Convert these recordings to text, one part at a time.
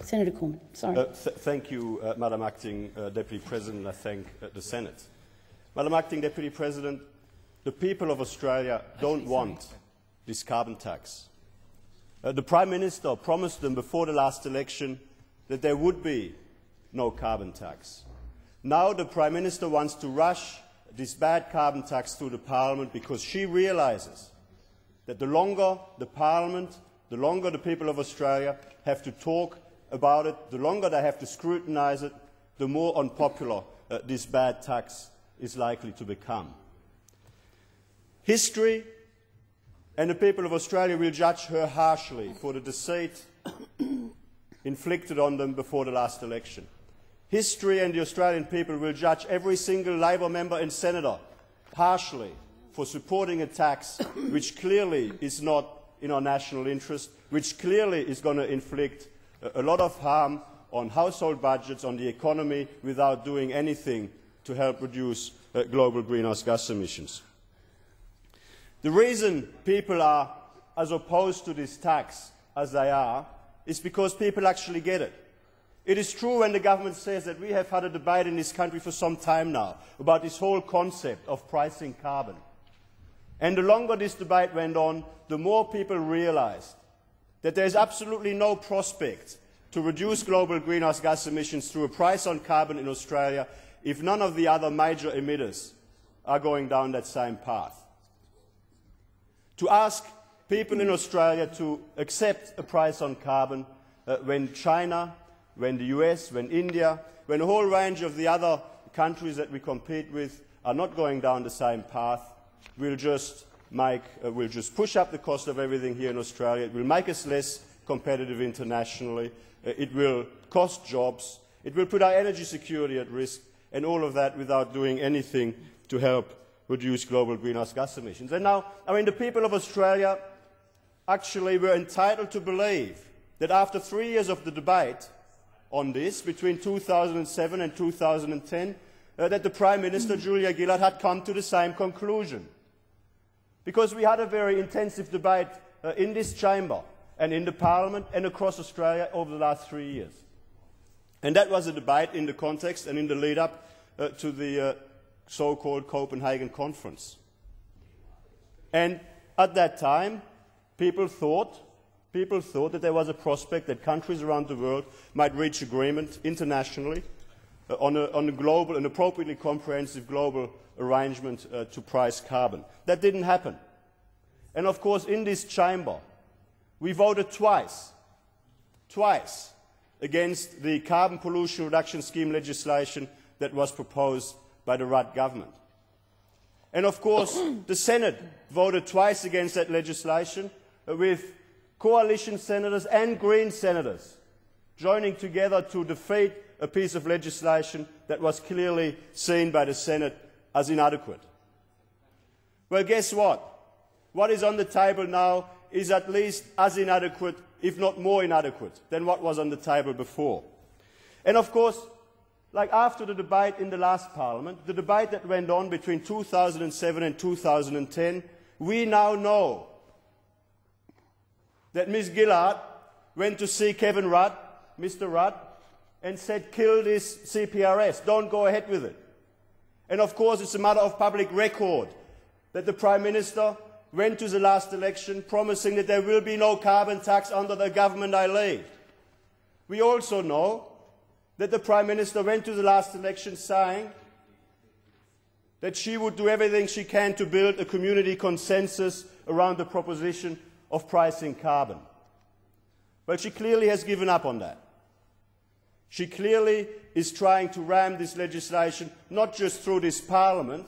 Senator Cormann, sorry. Thank you, Madam Acting Deputy President. I thank the Senate. Madam Acting Deputy President, the people of Australia don't want this carbon tax. The Prime Minister promised them before the last election that there would be no carbon tax. Now the Prime Minister wants to rush this bad carbon tax through the Parliament because she realises that the longer the Parliament, the longer the people of Australia have to talk about it, the longer they have to scrutinise it, the more unpopular this bad tax is likely to become. History and the people of Australia will judge her harshly for the deceit inflicted on them before the last election. History and the Australian people will judge every single Labor member and senator harshly for supporting a tax which clearly is not in our national interest, which clearly is going to inflict a lot of harm on household budgets, on the economy, without doing anything to help reduce global greenhouse gas emissions. The reason people are as opposed to this tax as they are is because people actually get it. It is true when the government says that we have had a debate in this country for some time now about this whole concept of pricing carbon. And the longer this debate went on, the more people realised that there is absolutely no prospect to reduce global greenhouse gas emissions through a price on carbon in Australia if none of the other major emitters are going down that same path. To ask people in Australia to accept a price on carbon when China, when the US, when India, when a whole range of the other countries that we compete with are not going down the same path, will just push up the cost of everything here in Australia. It will make us less competitive internationally. It will cost jobs. It will put our energy security at risk, and all of that without doing anything to help reduce global greenhouse gas emissions. And now, the people of Australia actually were entitled to believe that after 3 years of the debate on this, between 2007 and 2010, that the Prime Minister, Julia Gillard, had come to the same conclusion. Because we had a very intensive debate in this chamber and in the Parliament and across Australia over the last 3 years. And that was a debate in the context and in the lead-up to the so-called Copenhagen Conference. And at that time, people thought that there was a prospect that countries around the world might reach agreement internationally on an appropriately comprehensive global arrangement to price carbon. That didn't happen. And of course, in this chamber, we voted twice against the carbon pollution reduction scheme legislation that was proposed by the Rudd government. And of course, the Senate voted twice against that legislation, with coalition senators and Green senators joining together to defeat a piece of legislation that was clearly seen by the Senate as inadequate. Well, guess what? What is on the table now is at least as inadequate, if not more inadequate, than what was on the table before. And of course, like after the debate in the last Parliament, the debate that went on between 2007 and 2010, we now know that Ms Gillard went to see Kevin Rudd, Mr Rudd, and said, kill this CPRS, don't go ahead with it. And of course it's a matter of public record that the Prime Minister went to the last election promising that there will be no carbon tax under the government I lead. We also know that the Prime Minister went to the last election saying that she would do everything she can to build a community consensus around the proposition of pricing carbon. Well, she clearly has given up on that. She clearly is trying to ram this legislation not just through this Parliament,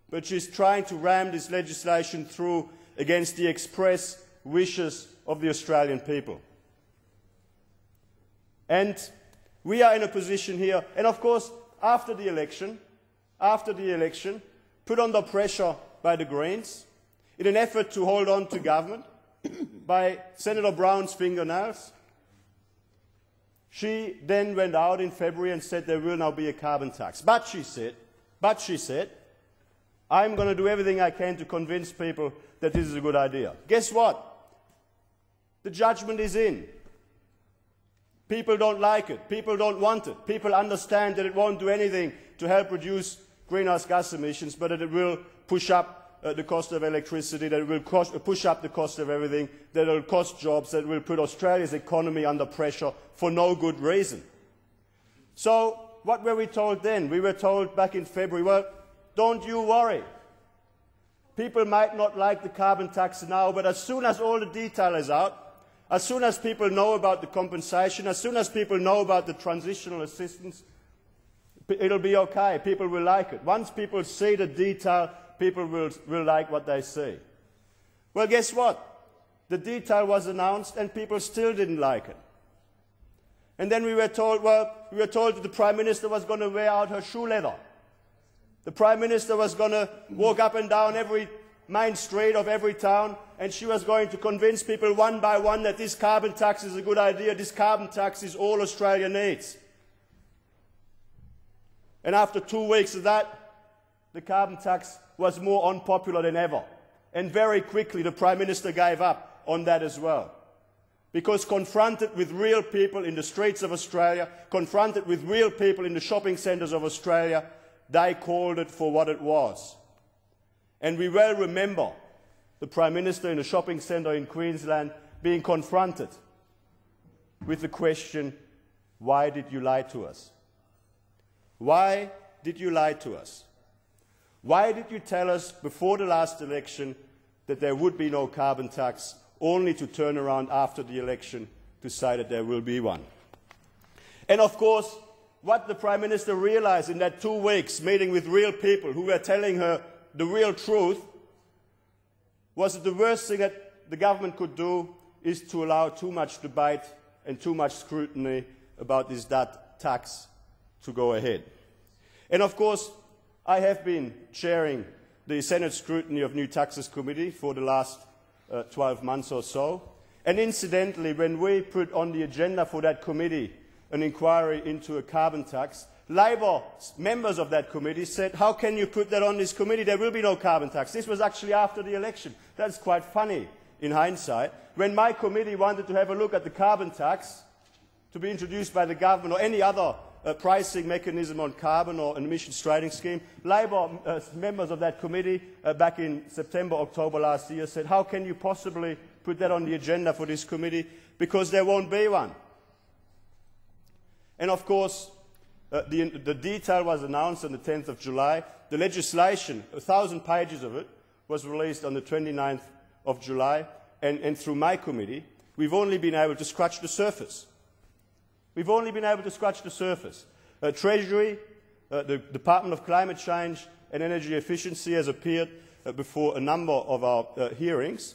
but she's trying to ram this legislation through against the express wishes of the Australian people. And we are in a position here, and of course, after the election, put under pressure by the Greens, in an effort to hold on to government, by Senator Brown's fingernails, she then went out in February and said there will now be a carbon tax. But she said, I'm going to do everything I can to convince people that this is a good idea. Guess what? The judgment is in. People don't like it. People don't want it. People understand that it won't do anything to help reduce greenhouse gas emissions, but that it will push up the cost of electricity, that it will push up the cost of everything, that it will cost jobs, that it will put Australia's economy under pressure for no good reason. So what were we told then? We were told back in February, well, don't you worry. People might not like the carbon tax now, but as soon as all the detail is out, as soon as people know about the compensation, as soon as people know about the transitional assistance, it'll be okay. People will like it. Once people see the detail, people will like what they see. Well, guess what? The detail was announced and people still didn't like it. And then we were told, well, we were told that the Prime Minister was going to wear out her shoe leather. The Prime Minister was going to walk up and down every main street of every town, and she was going to convince people one by one that this carbon tax is a good idea, this carbon tax is all Australia needs. And after 2 weeks of that, the carbon tax was more unpopular than ever. And very quickly the Prime Minister gave up on that as well. Because confronted with real people in the streets of Australia, confronted with real people in the shopping centres of Australia, they called it for what it was. And we well remember the Prime Minister in a shopping centre in Queensland being confronted with the question, why did you lie to us? Why did you lie to us? Why did you tell us before the last election that there would be no carbon tax, only to turn around after the election to say that there will be one? And of course, what the Prime Minister realised in that 2 weeks meeting with real people who were telling her the real truth was that the worst thing that the government could do is to allow too much debate and too much scrutiny about this tax to go ahead. And of course, I have been chairing the Senate Scrutiny of New Taxes Committee for the last 12 months or so. And incidentally, when we put on the agenda for that committee an inquiry into a carbon tax, Labor members of that committee said, how can you put that on this committee? There will be no carbon tax. This was actually after the election. That's quite funny in hindsight. When my committee wanted to have a look at the carbon tax to be introduced by the government or any other pricing mechanism on carbon or an emissions trading scheme, Labor members of that committee back in September, October last year said, how can you possibly put that on the agenda for this committee? Because there won't be one. And of course, the detail was announced on the 10th of July. The legislation, 1,000 pages of it, was released on the 29th of July. And through my committee, we've only been able to scratch the surface. We've only been able to scratch the surface. Treasury, the Department of Climate Change and Energy Efficiency has appeared before a number of our hearings,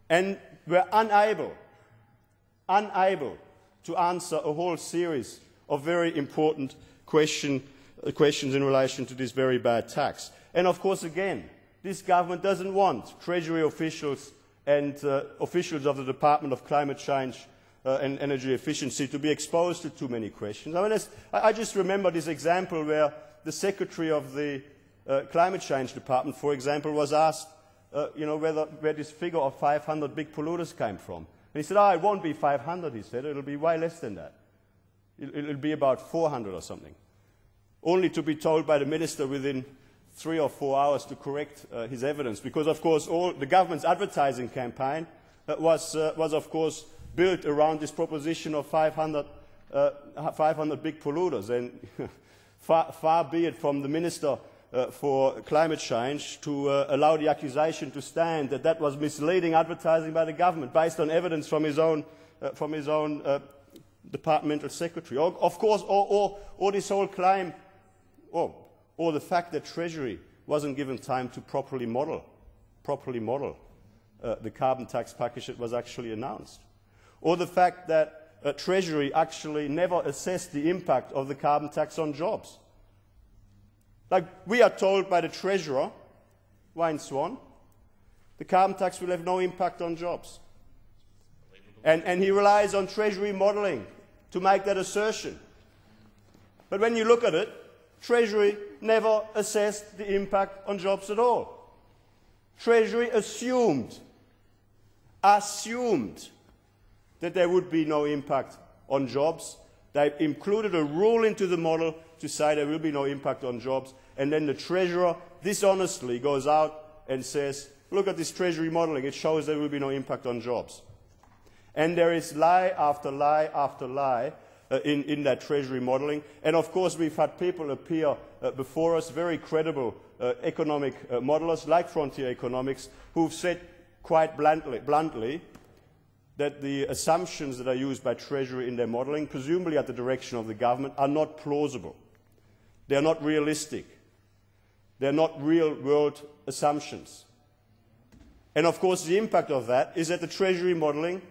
and were unable to answer a whole series of very important questions in relation to this very bad tax. And of course, again, this government doesn't want Treasury officials and officials of the Department of Climate Change and Energy Efficiency to be exposed to too many questions. I mean, I just remember this example where the Secretary of the Climate Change Department, for example, was asked where this figure of 500 big polluters came from. And he said, it won't be 500, he said, it'll be way less than that. It'll be about 400 or something. Only to be told by the Minister within 3 or 4 hours to correct his evidence, because of course all the government's advertising campaign was of course built around this proposition of 500 big polluters, and far be it from the Minister for Climate Change to allow the accusation to stand that that was misleading advertising by the government based on evidence from his own departmental secretary. Of course, or this whole claim, or the fact that Treasury wasn't given time to properly model the carbon tax package that was actually announced, or the fact that Treasury actually never assessed the impact of the carbon tax on jobs. Like we are told by the Treasurer, Wayne Swan, the carbon tax will have no impact on jobs. And he relies on Treasury modelling to make that assertion. But when you look at it, Treasury never assessed the impact on jobs at all. Treasury assumed that there would be no impact on jobs. They included a rule into the model to say there will be no impact on jobs, and then the Treasurer dishonestly goes out and says, look at this Treasury modelling, it shows there will be no impact on jobs. And there is lie after lie after lie in that Treasury modelling. And of course we've had people appear before us, very credible economic modelers like Frontier Economics, who've said quite bluntly that the assumptions that are used by Treasury in their modelling, presumably at the direction of the government, are not plausible. They are not realistic. They are not real-world assumptions. And of course the impact of that is that the Treasury modelling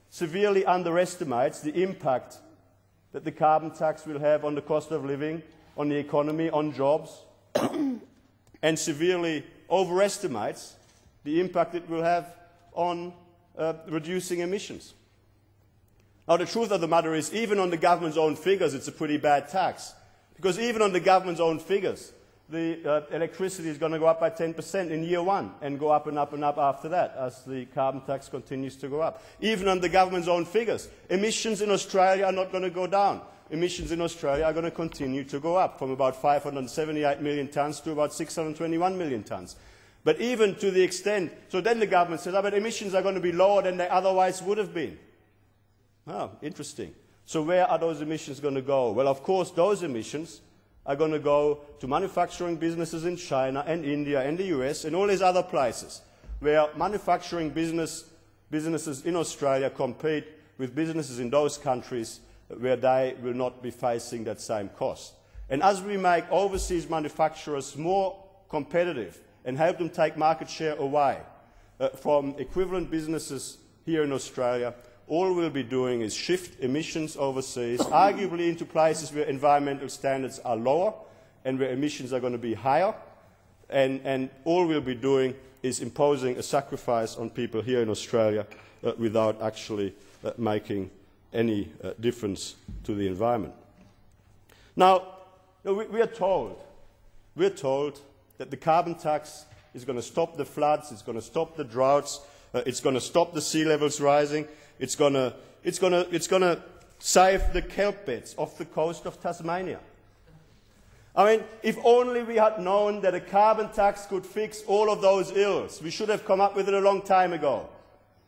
severely underestimates the impact that the carbon tax will have on the cost of living, on the economy, on jobs, and severely overestimates the impact it will have on reducing emissions. Now the truth of the matter is, even on the government's own figures, it's a pretty bad tax. Because even on the government's own figures, the electricity is going to go up by 10% in year one and go up and up and up after that as the carbon tax continues to go up. Even on the government's own figures, emissions in Australia are not going to go down. Emissions in Australia are going to continue to go up from about 578 million tonnes to about 621 million tonnes. But even to the extent, so then the government says, oh, but emissions are going to be lower than they otherwise would have been. Oh, interesting. So where are those emissions going to go? Well, of course, those emissions are going to go to manufacturing businesses in China and India and the US and all these other places where manufacturing businesses in Australia compete with businesses in those countries where they will not be facing that same cost. And as we make overseas manufacturers more competitive and help them take market share away from equivalent businesses here in Australia, all we'll be doing is shift emissions overseas, arguably into places where environmental standards are lower and where emissions are going to be higher, and all we'll be doing is imposing a sacrifice on people here in Australia without actually making any difference to the environment. Now, we are told that the carbon tax is going to stop the floods, it's going to stop the droughts, it's going to stop the sea levels rising, it's going to save the kelp beds off the coast of Tasmania. I mean, if only we had known that a carbon tax could fix all of those ills, we should have come up with it a long time ago.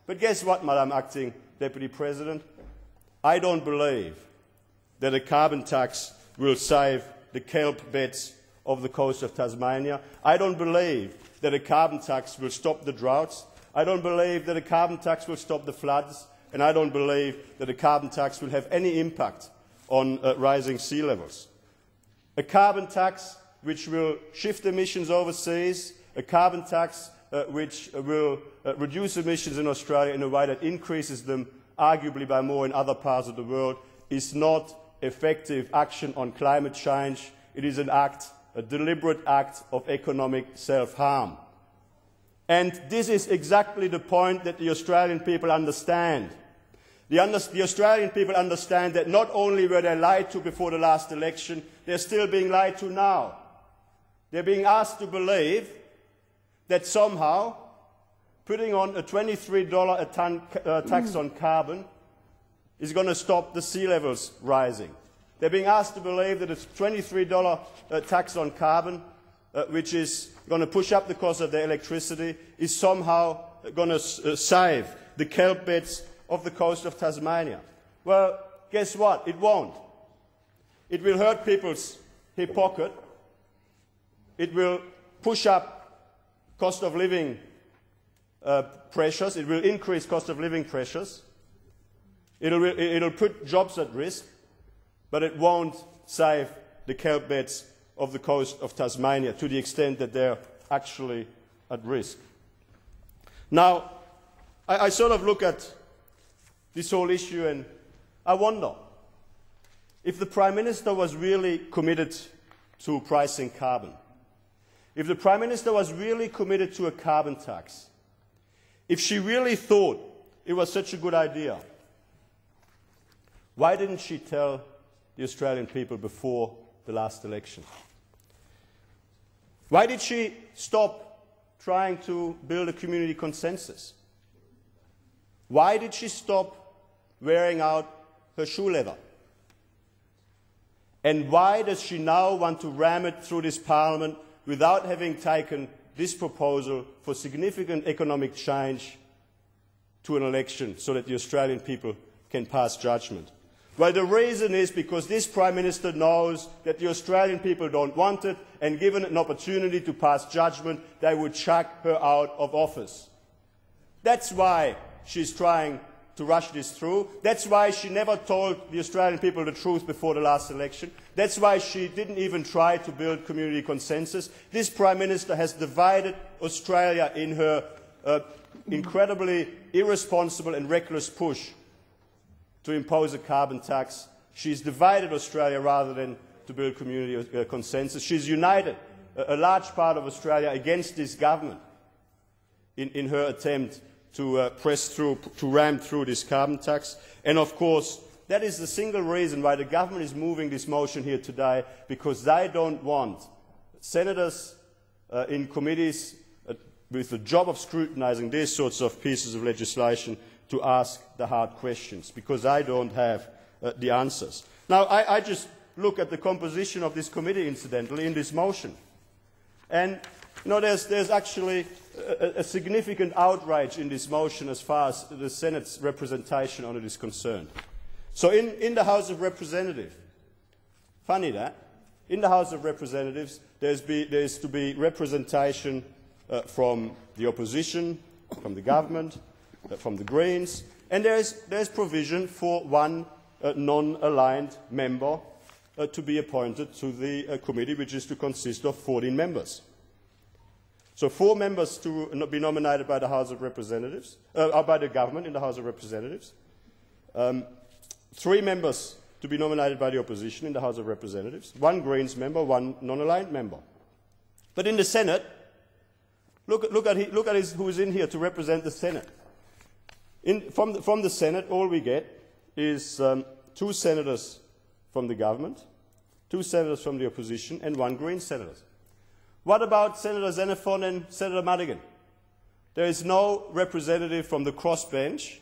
But guess what, Madam Acting Deputy President? I don't believe that a carbon tax will save the kelp beds of the coast of Tasmania. I don't believe that a carbon tax will stop the droughts. I don't believe that a carbon tax will stop the floods. And I don't believe that a carbon tax will have any impact on rising sea levels. A carbon tax which will shift emissions overseas, a carbon tax which will reduce emissions in Australia in a way that increases them arguably by more in other parts of the world, is not effective action on climate change. It is a deliberate act of economic self-harm. And this is exactly the point that the Australian people understand. The Australian people understand that not only were they lied to before the last election, they're still being lied to now. They're being asked to believe that somehow putting on a $23 a tonne tax on carbon is going to stop the sea levels rising. They're being asked to believe that a $23 tax on carbon, which is going to push up the cost of their electricity, is somehow going to save the kelp beds of the coast of Tasmania. Well, guess what? It won't. It will hurt people's hip pocket. It will push up cost of living pressures. It will increase cost of living pressures. It'll put jobs at risk, but it won't save the kelp beds of the coast of Tasmania to the extent that they're actually at risk. Now, I sort of look at this whole issue and I wonder if the Prime Minister was really committed to pricing carbon, if the Prime Minister was really committed to a carbon tax, if she really thought it was such a good idea, why didn't she tell the Australian people before the last election? Why did she stop trying to build a community consensus? Why did she stop wearing out her shoe leather. And why does she now want to ram it through this Parliament without having taken this proposal for significant economic change to an election so that the Australian people can pass judgment? Well, the reason is because this Prime Minister knows that the Australian people don't want it, and given an opportunity to pass judgment, they would chuck her out of office. That's why she's trying to rush this through. That's why she never told the Australian people the truth before the last election. That's why she didn't even try to build community consensus. This Prime Minister has divided Australia in her incredibly irresponsible and reckless push to impose a carbon tax. She's divided Australia rather than to build community consensus. She's united a large part of Australia against this government in her attempt to press through, to ram through this carbon tax. And of course, that is the single reason why the government is moving this motion here today, because they don't want senators in committees with the job of scrutinising these sorts of pieces of legislation to ask the hard questions, because I don't have the answers. Now, I just look at the composition of this committee, incidentally, in this motion. And you know, there's actually a significant outrage in this motion as far as the Senate's representation on it is concerned. So in the House of Representatives, funny that, in the House of Representatives there's to be representation from the opposition, from the government, from the Greens, and there's provision for one non-aligned member to be appointed to the committee, which is to consist of 14 members. So 4 members to be nominated by the House of Representatives, by the government in the House of Representatives, 3 members to be nominated by the opposition in the House of Representatives, 1 Greens member, 1 non-aligned member. But in the Senate, look at who is in here to represent the Senate. From the Senate, all we get is 2 senators from the government, 2 senators from the opposition, and 1 Green senator. What about Senator Xenophon and Senator Madigan? There is no representative from the crossbench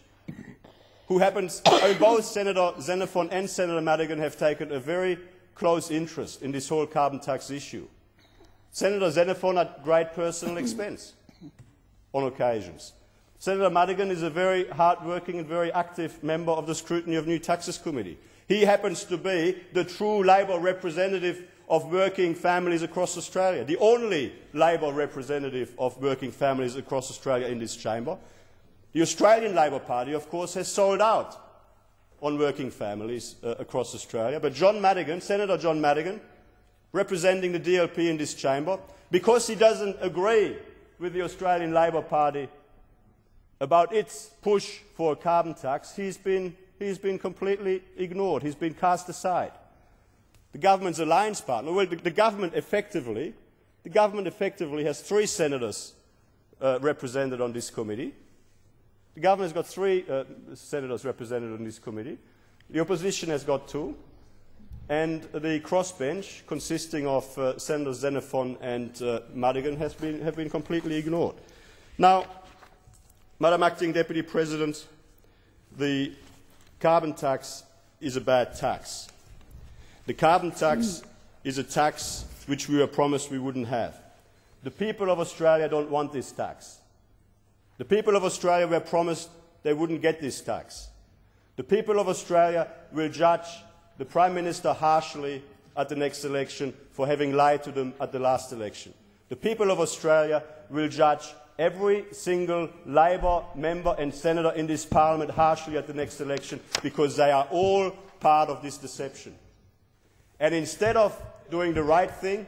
who happens, both Senator Xenophon and Senator Madigan have taken a very close interest in this whole carbon tax issue. Senator Xenophon at great personal expense on occasions. Senator Madigan is a very hard-working and very active member of the Scrutiny of New Taxes Committee. He happens to be the true Labor representative of working families across Australia, the only Labor representative of working families across Australia in this chamber. The Australian Labor Party, of course, has sold out on working families across Australia, but John Madigan, Senator John Madigan, representing the DLP in this chamber, because he doesn't agree with the Australian Labor Party about its push for a carbon tax, he's been completely ignored. He's been cast aside. The government's alliance partner, well, the government effectively has 3 senators represented on this committee. The government has got 3 senators represented on this committee. The opposition has got 2. And the crossbench, consisting of Senators Xenophon and Madigan, have been completely ignored. Now, Madam Acting Deputy President, the carbon tax is a bad tax. The carbon tax is a tax which we were promised we wouldn't have. The people of Australia don't want this tax. The people of Australia were promised they wouldn't get this tax. The people of Australia will judge the Prime Minister harshly at the next election for having lied to them at the last election. The people of Australia will judge every single Labor member and senator in this Parliament harshly at the next election, because they are all part of this deception. And instead of doing the right thing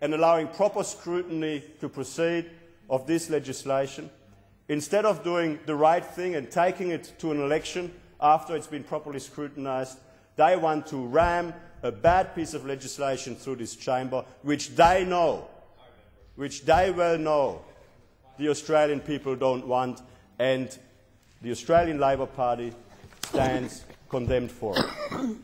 and allowing proper scrutiny to proceed of this legislation, instead of doing the right thing and taking it to an election after it's been properly scrutinised, they want to ram a bad piece of legislation through this chamber, which they know, which they well know the Australian people don't want, and the Australian Labor Party stands condemned for it.